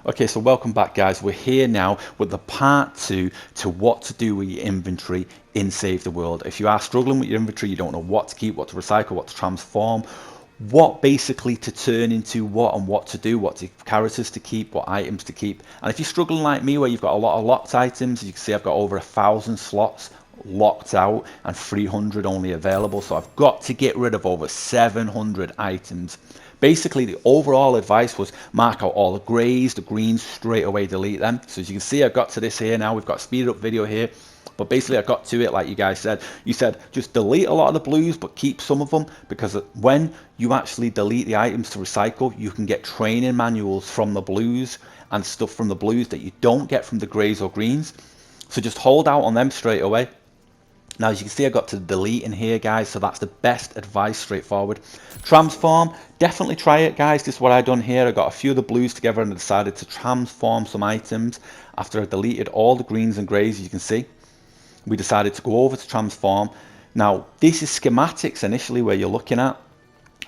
Okay, so welcome back guys. We're here now with the part 2 to what to do with your inventory in Save the World. If you are struggling with your inventory, you don't know what to keep, what to recycle, what to transform, what basically to turn into what and what to do, what characters to keep, what items to keep. And if you're struggling like me where you've got a lot of locked items, you can see I've got over 1,000 slots locked out and 300 only available, so I've got to get rid of over 700 items. Basically, the overall advice was mark out all the greys, the greens, straight away delete them. So as you can see, I've got to this here now. We've got a speeded up video here. But basically, I got to it like you guys said. You said just delete a lot of the blues, but keep some of them, because when you actually delete the items to recycle, you can get training manuals from the blues and stuff from the blues that you don't get from the greys or greens. So just hold out on them straight away. Now, as you can see, I got to delete in here, guys, so that's the best advice, straightforward. Transform, definitely try it, guys. This is what I done here. I got a few of the blues together and I decided to transform some items after I deleted all the greens and greys. As you can see, we decided to go over to transform. Now, this is schematics initially where you're looking at,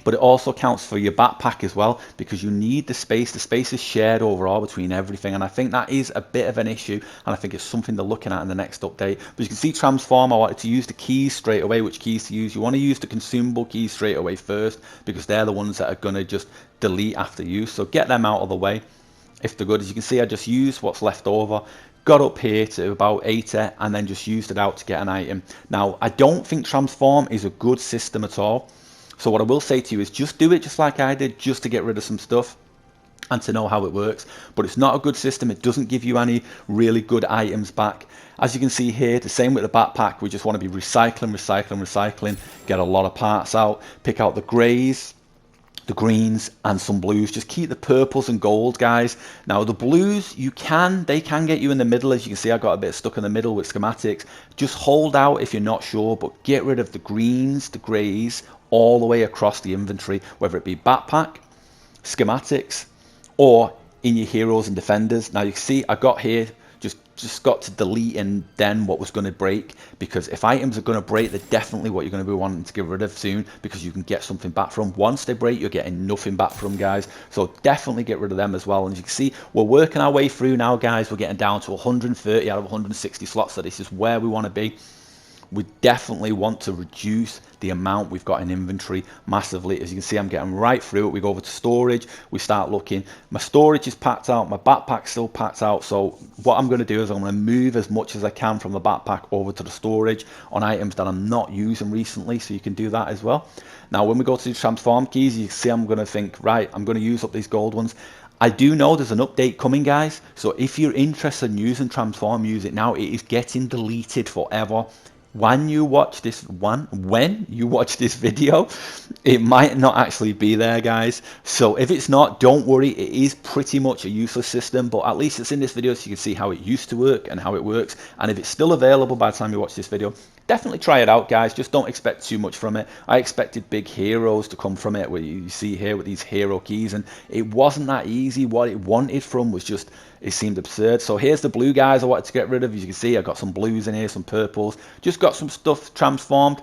but it also counts for your backpack as well, because you need the space. The space is shared overall between everything, and I think that is a bit of an issue, and I think it's something they're looking at in the next update. But you can see transform, I wanted to use the keys straight away. Which keys to use? You want to use the consumable keys straight away first, because they're the ones that are going to just delete after use. So get them out of the way if they're good. As you can see, I just used what's left over, got up here to about 80, and then just used it out to get an item. Now, I don't think transform is a good system at all. So what I will say to you is just do it just like I did, just to get rid of some stuff and to know how it works. But it's not a good system. It doesn't give you any really good items back. As you can see here, the same with the backpack. We just want to be recycling, get a lot of parts out, pick out the greys, the greens and some blues. Just keep the purples and gold, guys. Now the blues, they can get you in the middle. As you can see, I got a bit stuck in the middle with schematics. Just hold out if you're not sure, but get rid of the greens, the greys, all the way across the inventory, whether it be backpack, schematics, or in your heroes and defenders. Now you can see I got here, just got to delete and then what was going to break, because if items are going to break, they're definitely what you're going to be wanting to get rid of soon, because you can get something back from. Once they break, you're getting nothing back from, guys. So definitely get rid of them as well. And as you can see, we're working our way through now, guys. We're getting down to 130 out of 160 slots, so this is where we want to be. We definitely want to reduce the amount we've got in inventory massively. As you can see, I'm getting right through it. We go over to storage, we start looking. My storage is packed out, my backpack's still packed out. So what I'm going to do is I'm going to move as much as I can from the backpack over to the storage on items that I'm not using recently, so you can do that as well. Now when we go to the transform keys, you can see I'm going to think, right, I'm going to use up these gold ones. I do know there's an update coming, guys, so if you're interested in using transform, use it now. It is getting deleted forever. When you watch this video, it might not actually be there, guys. So if it's not, don't worry. It is pretty much a useless system, but at least it's in this video so you can see how it used to work and how it works. And if it's still available by the time you watch this video, definitely try it out, guys. Just don't expect too much from it. I expected big heroes to come from it, where you see here with these hero keys, and it wasn't that easy. What it wanted from was just, it seemed absurd. So here's the blue guys I wanted to get rid of. As you can see, I got some blues in here, some purples, just got some stuff transformed.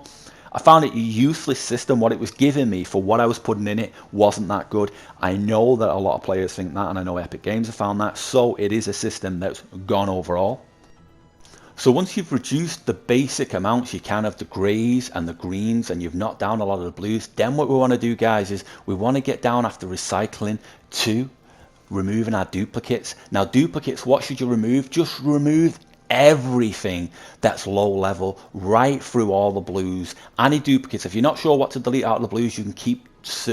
I found it a useless system. What it was giving me for what I was putting in it wasn't that good. I know that a lot of players think that, and I know Epic Games have found that, so it is a system that's gone overall. So once you've reduced the basic amounts you can of the greys and the greens, and you've knocked down a lot of the blues, then what we want to do, guys, is we want to get down after recycling to removing our duplicates. Now duplicates, what should you remove? Just remove everything that's low level, right through all the blues. Any duplicates, if you're not sure what to delete out of the blues, you can keep,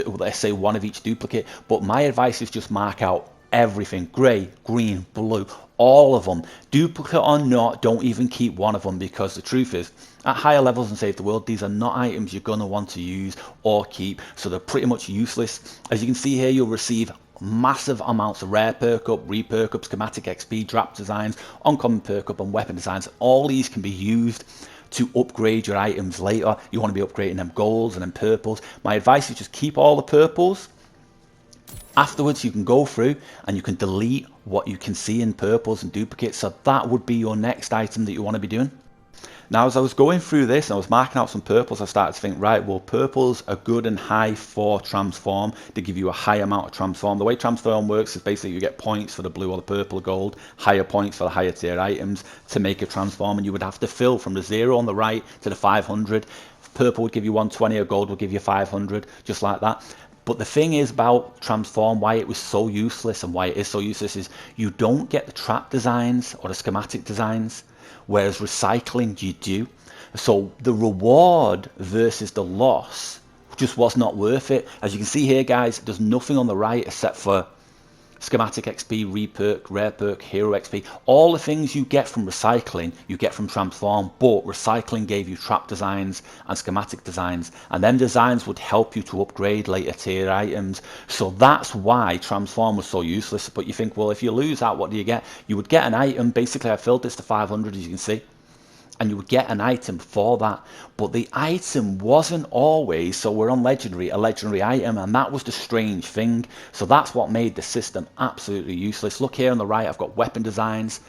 let's say, one of each duplicate, but my advice is just mark out everything: grey, green, blue, all of them. Duplicate or not, don't even keep one of them, because the truth is, at higher levels in Save the World, these are not items you're going to want to use or keep, so they're pretty much useless. As you can see here, you'll receive massive amounts of rare perk up, re-perk up, schematic XP, drop designs, uncommon perk up, and weapon designs. All these can be used to upgrade your items later. You want to be upgrading them golds and them purples. My advice is just keep all the purples. Afterwards, you can go through and you can delete what you can see in purples and duplicates. So that would be your next item that you want to be doing. Now, as I was going through this and I was marking out some purples, I started to think, right, well, purples are good and high for transform. They give you a high amount of transform. The way transform works is basically you get points for the blue or the purple or gold, higher points for the higher tier items to make a transform, and you would have to fill from the 0 on the right to the 500. Purple would give you 120, or gold would give you 500, just like that. But the thing is about transform, why it was so useless and why it is so useless, is you don't get the trap designs or the schematic designs, whereas recycling you do. So the reward versus the loss just was not worth it. As you can see here, guys, there's nothing on the right except for schematic XP, reperk, rare perk, hero XP. All the things you get from recycling, you get from transform, but recycling gave you trap designs and schematic designs, and them designs would help you to upgrade later tier items. So that's why transform was so useless. But you think, well, if you lose that, what do you get? You would get an item. Basically, I filled this to 500, as you can see, and you would get an item for that, but the item wasn't always, so we're on legendary, a legendary item, and that was the strange thing. So that's what made the system absolutely useless. Look here on the right, I've got weapon designs.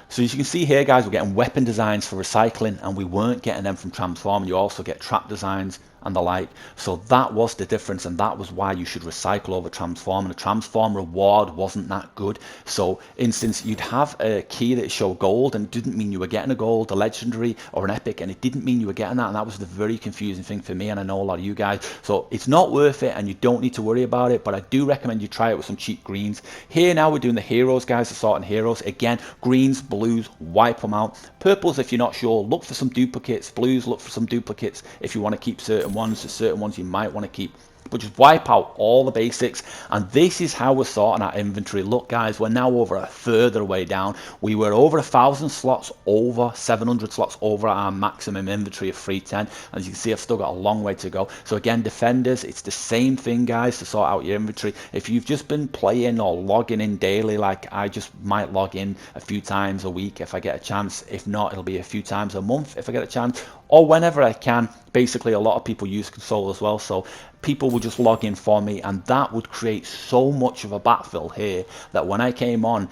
So as you can see here, guys, we're getting weapon designs for recycling, and we weren't getting them from transform. You also get trap designs and the like. So that was the difference, and that was why you should recycle over transform, and the transform reward wasn't that good. So instance, you'd have a key that showed gold, and it didn't mean you were getting a gold, a legendary or an epic, and it didn't mean you were getting that, and that was the very confusing thing for me, and I know a lot of you guys. So it's not worth it, and you don't need to worry about it, but I do recommend you try it with some cheap greens. Here now we're doing the heroes, guys, the sorting heroes. Again, greens, blues, wipe them out. Purples, if you're not sure, look for some duplicates. Blues, look for some duplicates if you want to keep certain ones. There's certain ones you might want to keep, but just wipe out all the basics. And this is how we're sorting our inventory. Look, guys, we're now over a third of the way down. We were over 1,000 slots over, 700 slots over our maximum inventory of 310. As you can see, I've still got a long way to go. So again, defenders, it's the same thing, guys, to sort out your inventory. If you've just been playing or logging in daily, like I just might log in a few times a week if I get a chance. If not, it'll be a few times a month if I get a chance, or whenever I can. Basically, a lot of people use console as well, so people would just log in for me, and that would create so much of a backfill here that when I came on,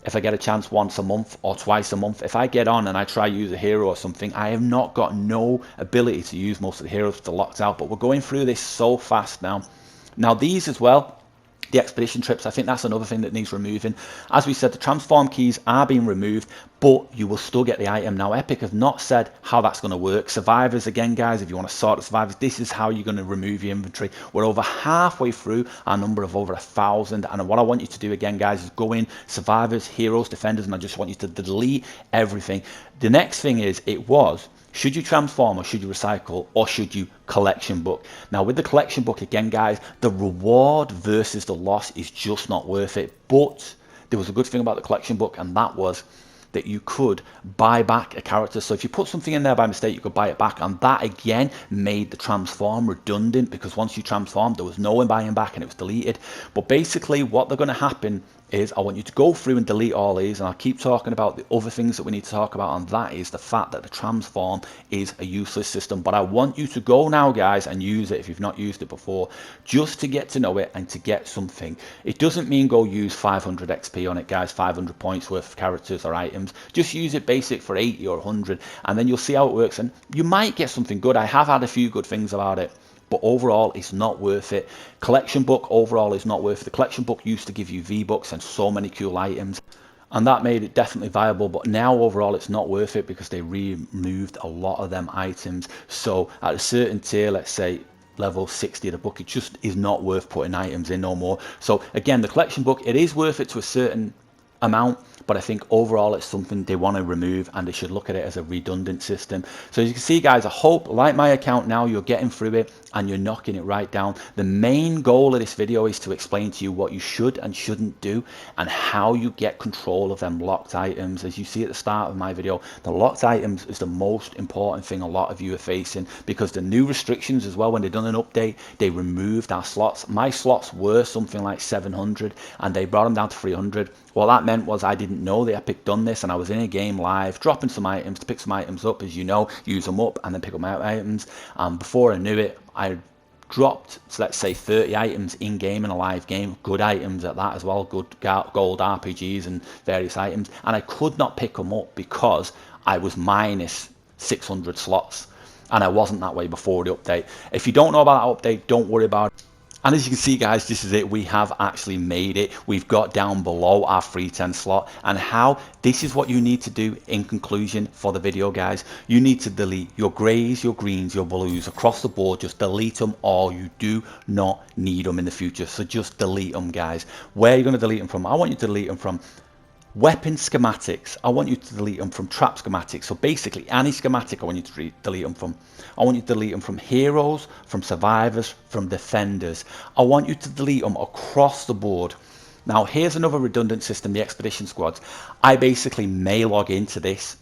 if I get a chance once a month or twice a month, if I get on and I try use a hero or something, I have not got no ability to use most of the heroes, they're locked out. But we're going through this so fast now. Now these as well, the expedition trips, I think that's another thing that needs removing. As we said, the transform keys are being removed, but you will still get the item. Now Epic have not said how that's going to work. Survivors, again, guys, if you want to sort the survivors, this is how you're going to remove your inventory. We're over halfway through our number of over 1,000, and what I want you to do again, guys, is go in survivors, heroes, defenders, and I just want you to delete everything. The next thing is, should you transform, or should you recycle, or should you collection book? Now with the collection book, again, guys, the reward versus the loss is just not worth it. But there was a good thing about the collection book, and that was that you could buy back a character. So if you put something in there by mistake, you could buy it back, and that again made the transform redundant, because once you transformed, there was no one buying back and it was deleted. But basically what they're going to happen is, I want you to go through and delete all these, and I'll keep talking about the other things that we need to talk about, and that is the fact that the transform is a useless system. But I want you to go now, guys, and use it if you've not used it before, just to get to know it and to get something. It doesn't mean go use 500 XP on it, guys, 500 points worth of characters or items. Just use it basic for 80 or 100, and then you'll see how it works, and you might get something good. I have had a few good things about it, but overall it's not worth it. Collection book overall is not worth it. The collection book used to give you V-Bucks and so many cool items, and that made it definitely viable, but now overall it's not worth it because they removed a lot of them items. So at a certain tier, let's say level 60 of the book, it just is not worth putting items in no more. So again, the collection book, it is worth it to a certain amount, but I think overall it's something they want to remove, and they should look at it as a redundant system. So as you can see, guys, I hope, like my account now, you're getting through it and you're knocking it right down. The main goal of this video is to explain to you what you should and shouldn't do, and how you get control of them locked items. As you see at the start of my video, the locked items is the most important thing a lot of you are facing, because the new restrictions as well, when they've done an update, they removed our slots. My slots were something like 700 and they brought them down to 300. Well, that meant was I didn't know the Epic done this, and I was in a game live dropping some items to pick some items up, as you know, use them up and then pick up my items, and before I knew it, I dropped, so let's say 30 items in game, in a live game, good items at that as well, good gold RPGs and various items, and I could not pick them up because I was minus 600 slots, and I wasn't that way before the update. If you don't know about that update, don't worry about it. And as you can see, guys, this is it. We have actually made it. We've got down below our 310 slot. And how this is what you need to do in conclusion for the video, guys. You need to delete your grays, your greens, your blues across the board. Just delete them all. You do not need them in the future. So just delete them, guys. Where are you going to delete them from? I want you to delete them from weapon schematics. I want you to delete them from trap schematics. So basically any schematic I want you to delete them from. I want you to delete them from heroes, from survivors, from defenders. I want you to delete them across the board. Now here's another redundant system, the expedition squads. I basically may log into this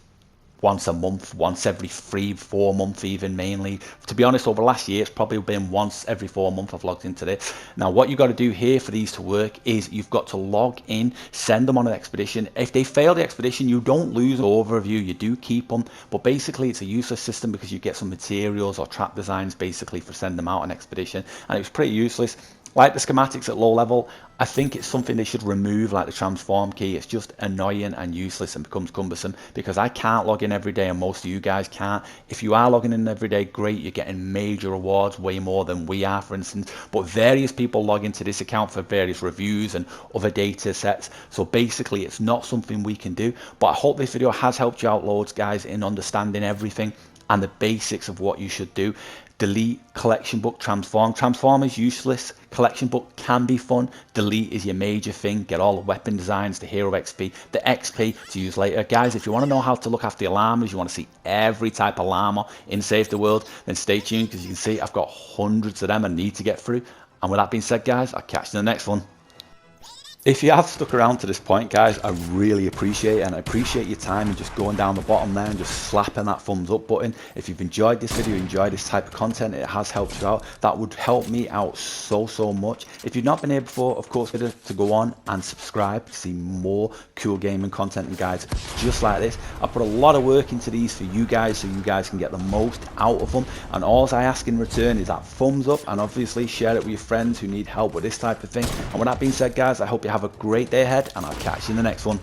once a month, once every 3-4 months even, mainly. To be honest, over the last year, it's probably been once every 4 months I've logged into this. Now, what you've got to do here for these to work is you've got to log in, send them on an expedition. If they fail the expedition, you don't lose an overview, you do keep them. But basically, it's a useless system because you get some materials or trap designs basically for sending them out on expedition. And it was pretty useless. Like the schematics at low level, I think it's something they should remove, like the transform key. It's just annoying and useless and becomes cumbersome because I can't log in every day and most of you guys can't. If you are logging in every day, great, you're getting major rewards, way more than we are, for instance. But various people log into this account for various reviews and other data sets. So basically, it's not something we can do. But I hope this video has helped you out loads, guys, in understanding everything and the basics of what you should do. Delete, collection book, transform. Transform is useless. Collection book can be fun. Delete is your major thing. Get all the weapon designs, the hero XP, the XP to use later. Guys, if you want to know how to look after the llamas, you want to see every type of llama in Save the World, then stay tuned because you can see I've got hundreds of them I need to get through. And with that being said, guys, I'll catch you in the next one. If you have stuck around to this point, guys, I really appreciate it, and I appreciate your time and just going down the bottom there and just slapping that thumbs up button. If you've enjoyed this video, enjoyed this type of content, it has helped you out, that would help me out so much. If you've not been here before, of course, consider to go on and subscribe to see more cool gaming content and guides just like this. I put a lot of work into these for you guys so you guys can get the most out of them, and all I ask in return is that thumbs up, and obviously share it with your friends who need help with this type of thing. And with that being said, guys, I hope you have a great day ahead, and I'll catch you in the next one.